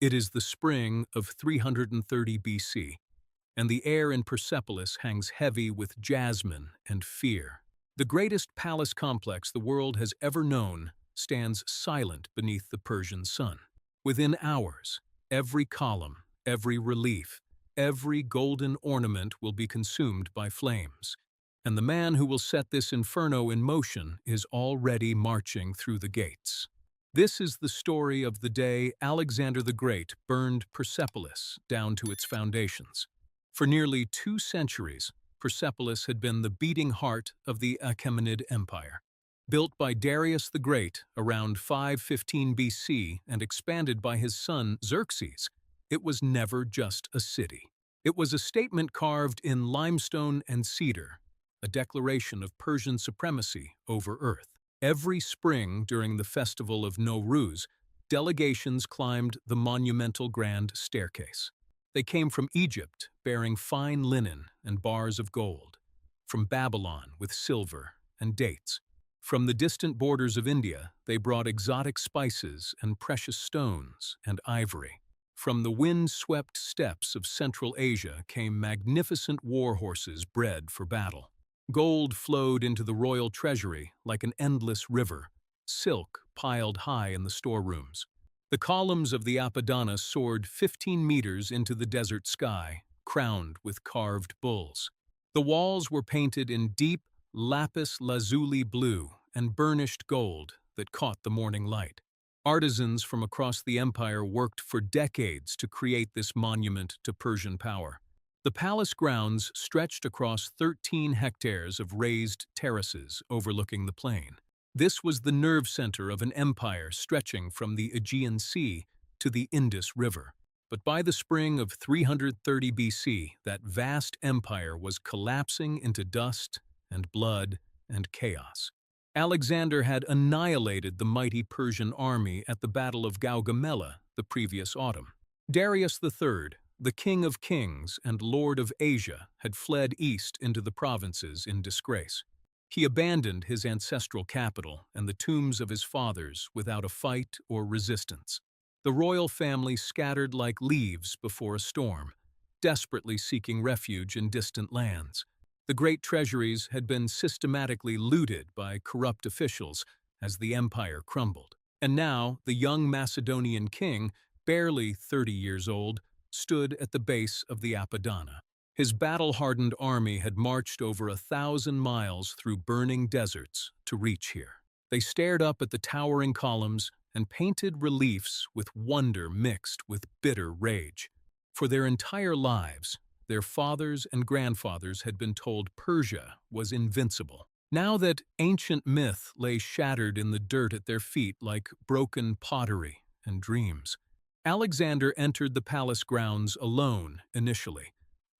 It is the spring of 330 BC, and the air in Persepolis hangs heavy with jasmine and fear. The greatest palace complex the world has ever known stands silent beneath the Persian sun. Within hours, every column, every relief, every golden ornament will be consumed by flames, and the man who will set this inferno in motion is already marching through the gates. This is the story of the day Alexander the Great burned Persepolis down to its foundations. For nearly 2 centuries, Persepolis had been the beating heart of the Achaemenid Empire. Built by Darius the Great around 515 BC and expanded by his son Xerxes, it was never just a city. It was a statement carved in limestone and cedar, a declaration of Persian supremacy over earth. Every spring during the festival of Nowruz, delegations climbed the monumental grand staircase. They came from Egypt, bearing fine linen and bars of gold, from Babylon with silver and dates. From the distant borders of India, they brought exotic spices and precious stones and ivory. From the wind-swept steppes of Central Asia came magnificent war horses bred for battle. Gold flowed into the royal treasury like an endless river, silk piled high in the storerooms. The columns of the Apadana soared 15 meters into the desert sky, crowned with carved bulls. The walls were painted in deep lapis lazuli blue and burnished gold that caught the morning light. Artisans from across the empire worked for decades to create this monument to Persian power. The palace grounds stretched across 13 hectares of raised terraces overlooking the plain. This was the nerve center of an empire stretching from the Aegean Sea to the Indus River. But by the spring of 330 BC, that vast empire was collapsing into dust and blood and chaos. Alexander had annihilated the mighty Persian army at the Battle of Gaugamela the previous autumn. Darius III, the King of Kings and Lord of Asia, had fled east into the provinces in disgrace. He abandoned his ancestral capital and the tombs of his fathers without a fight or resistance. The royal family scattered like leaves before a storm, desperately seeking refuge in distant lands. The great treasuries had been systematically looted by corrupt officials as the empire crumbled. And now, the young Macedonian king, barely 30 years old, stood at the base of the Apadana. His battle-hardened army had marched over 1,000 miles through burning deserts to reach here. They stared up at the towering columns and painted reliefs with wonder mixed with bitter rage. For their entire lives, their fathers and grandfathers had been told Persia was invincible. Now that ancient myth lay shattered in the dirt at their feet like broken pottery and dreams, Alexander entered the palace grounds alone initially,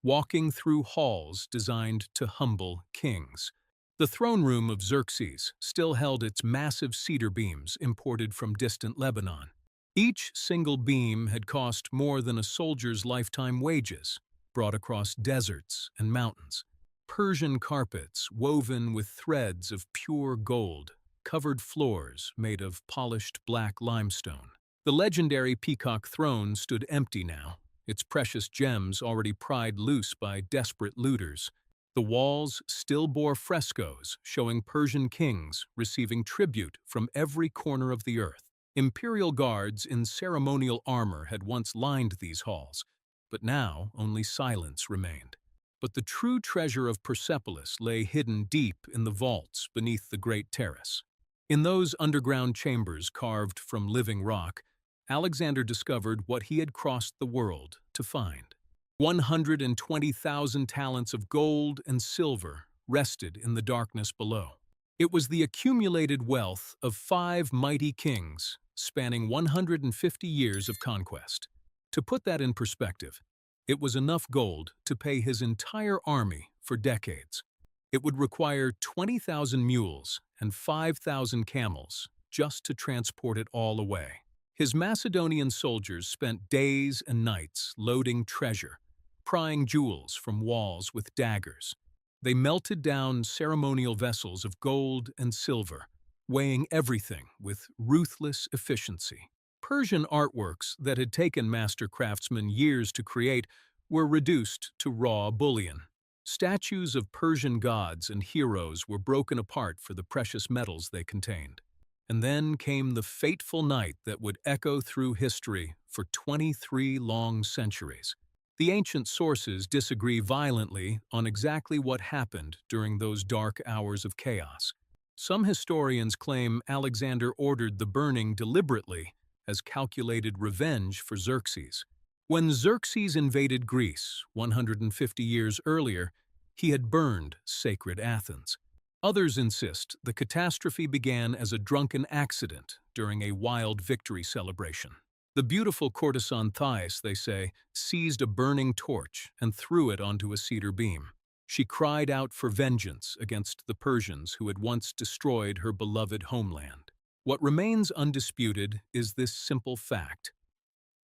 walking through halls designed to humble kings. The throne room of Xerxes still held its massive cedar beams imported from distant Lebanon. Each single beam had cost more than a soldier's lifetime wages, brought across deserts and mountains. Persian carpets, woven with threads of pure gold, covered floors made of polished black limestone. The legendary peacock throne stood empty now, its precious gems already pried loose by desperate looters. The walls still bore frescoes showing Persian kings receiving tribute from every corner of the earth. Imperial guards in ceremonial armor had once lined these halls, but now only silence remained. But the true treasure of Persepolis lay hidden deep in the vaults beneath the great terrace. In those underground chambers carved from living rock, Alexander discovered what he had crossed the world to find. 120,000 talents of gold and silver rested in the darkness below. It was the accumulated wealth of 5 mighty kings spanning 150 years of conquest. To put that in perspective, it was enough gold to pay his entire army for decades. It would require 20,000 mules and 5,000 camels just to transport it all away. His Macedonian soldiers spent days and nights loading treasure, prying jewels from walls with daggers. They melted down ceremonial vessels of gold and silver, weighing everything with ruthless efficiency. Persian artworks that had taken master craftsmen years to create were reduced to raw bullion. Statues of Persian gods and heroes were broken apart for the precious metals they contained. And then came the fateful night that would echo through history for 23 long centuries. The ancient sources disagree violently on exactly what happened during those dark hours of chaos. Some historians claim Alexander ordered the burning deliberately as calculated revenge for Xerxes. When Xerxes invaded Greece 150 years earlier, he had burned sacred Athens. Others insist the catastrophe began as a drunken accident during a wild victory celebration. The beautiful courtesan Thais, they say, seized a burning torch and threw it onto a cedar beam. She cried out for vengeance against the Persians who had once destroyed her beloved homeland. What remains undisputed is this simple fact.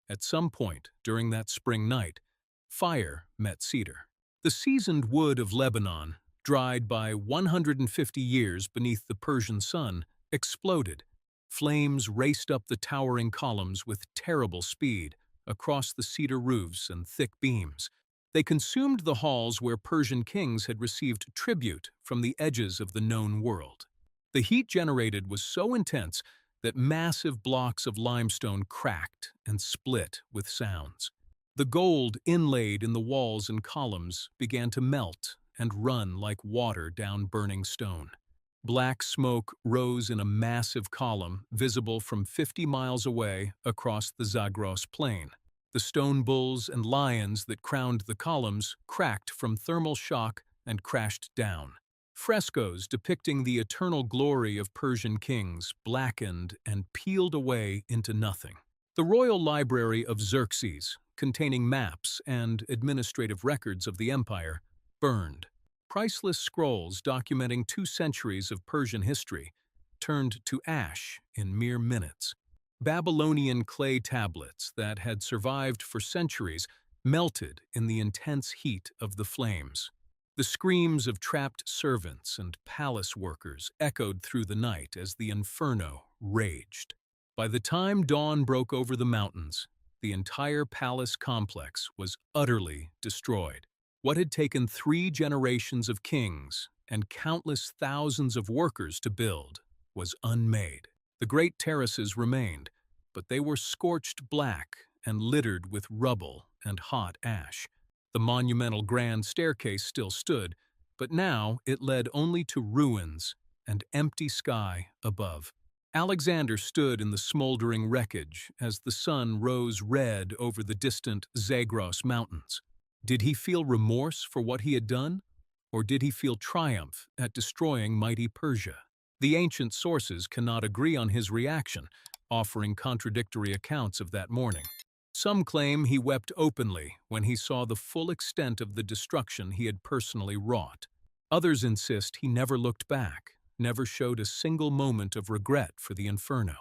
At some point during that spring night, fire met cedar. The seasoned wood of Lebanon, dried by 150 years beneath the Persian sun, exploded. Flames raced up the towering columns with terrible speed across the cedar roofs and thick beams. They consumed the halls where Persian kings had received tribute from the edges of the known world. The heat generated was so intense that massive blocks of limestone cracked and split with sounds. The gold inlaid in the walls and columns began to melt and run like water down burning stone. Black smoke rose in a massive column visible from 50 miles away across the Zagros plain. The stone bulls and lions that crowned the columns cracked from thermal shock and crashed down. Frescoes depicting the eternal glory of Persian kings blackened and peeled away into nothing. The royal library of Xerxes, containing maps and administrative records of the empire, burned. Priceless scrolls documenting 2 centuries of Persian history turned to ash in mere minutes. Babylonian clay tablets that had survived for centuries melted in the intense heat of the flames. The screams of trapped servants and palace workers echoed through the night as the inferno raged. By the time dawn broke over the mountains, the entire palace complex was utterly destroyed. What had taken 3 generations of kings and countless thousands of workers to build was unmade. The great terraces remained, but they were scorched black and littered with rubble and hot ash. The monumental grand staircase still stood, but now it led only to ruins and empty sky above. Alexander stood in the smoldering wreckage as the sun rose red over the distant Zagros mountains. Did he feel remorse for what he had done, or did he feel triumph at destroying mighty Persia? The ancient sources cannot agree on his reaction, offering contradictory accounts of that morning. Some claim he wept openly when he saw the full extent of the destruction he had personally wrought. Others insist he never looked back, never showed a single moment of regret for the inferno.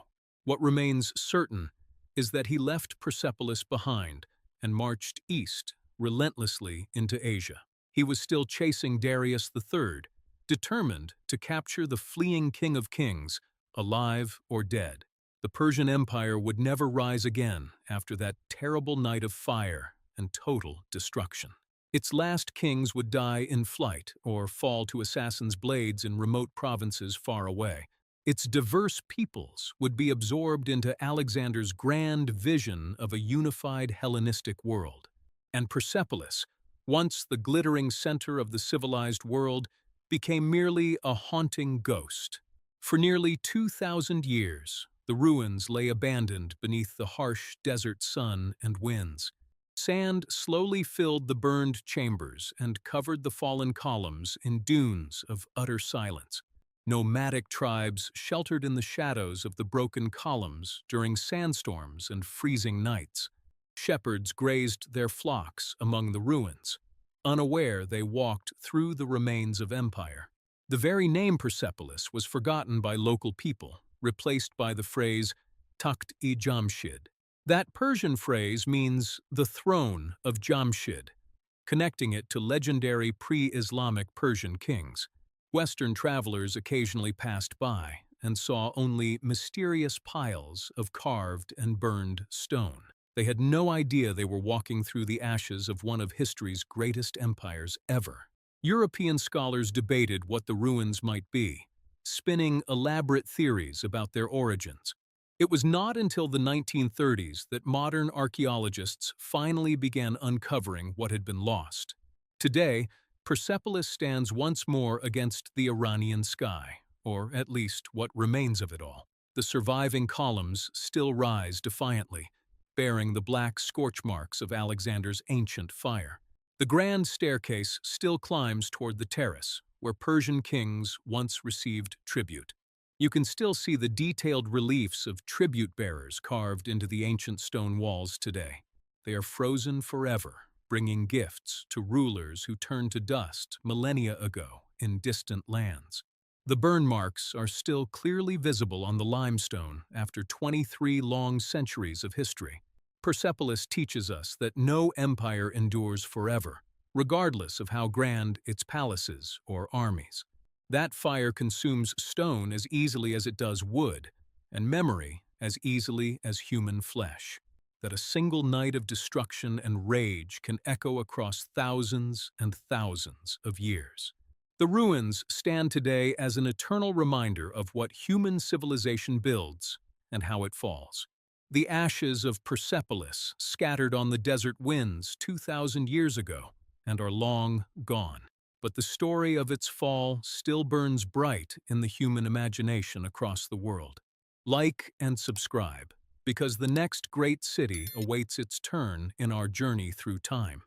What remains certain is that he left Persepolis behind and marched east, relentlessly into Asia. He was still chasing Darius III, determined to capture the fleeing king of kings, alive or dead. The Persian Empire would never rise again after that terrible night of fire and total destruction. Its last kings would die in flight or fall to assassins' blades in remote provinces far away. Its diverse peoples would be absorbed into Alexander's grand vision of a unified Hellenistic world. And Persepolis, once the glittering center of the civilized world, became merely a haunting ghost. For nearly 2,000 years, the ruins lay abandoned beneath the harsh desert sun and winds. Sand slowly filled the burned chambers and covered the fallen columns in dunes of utter silence. Nomadic tribes sheltered in the shadows of the broken columns during sandstorms and freezing nights. Shepherds grazed their flocks among the ruins. Unaware, they walked through the remains of empire. The very name Persepolis was forgotten by local people, replaced by the phrase Takht-i-Jamshid. That Persian phrase means the throne of Jamshid, connecting it to legendary pre-Islamic Persian kings. Western travelers occasionally passed by, and saw only mysterious piles of carved and burned stone. They had no idea they were walking through the ashes of one of history's greatest empires ever. European scholars debated what the ruins might be, spinning elaborate theories about their origins. It was not until the 1930s that modern archaeologists finally began uncovering what had been lost. Today, Persepolis stands once more against the Iranian sky, or at least what remains of it all. The surviving columns still rise defiantly, bearing the black scorch marks of Alexander's ancient fire. The grand staircase still climbs toward the terrace, where Persian kings once received tribute. You can still see the detailed reliefs of tribute bearers carved into the ancient stone walls today. They are frozen forever, bringing gifts to rulers who turned to dust millennia ago in distant lands. The burn marks are still clearly visible on the limestone after 23 long centuries of history. Persepolis teaches us that no empire endures forever, regardless of how grand its palaces or armies. That fire consumes stone as easily as it does wood, and memory as easily as human flesh. That a single night of destruction and rage can echo across thousands and thousands of years. The ruins stand today as an eternal reminder of what human civilization builds and how it falls. The ashes of Persepolis scattered on the desert winds 2,000 years ago and are long gone. But the story of its fall still burns bright in the human imagination across the world. Like and subscribe, because the next great city awaits its turn in our journey through time.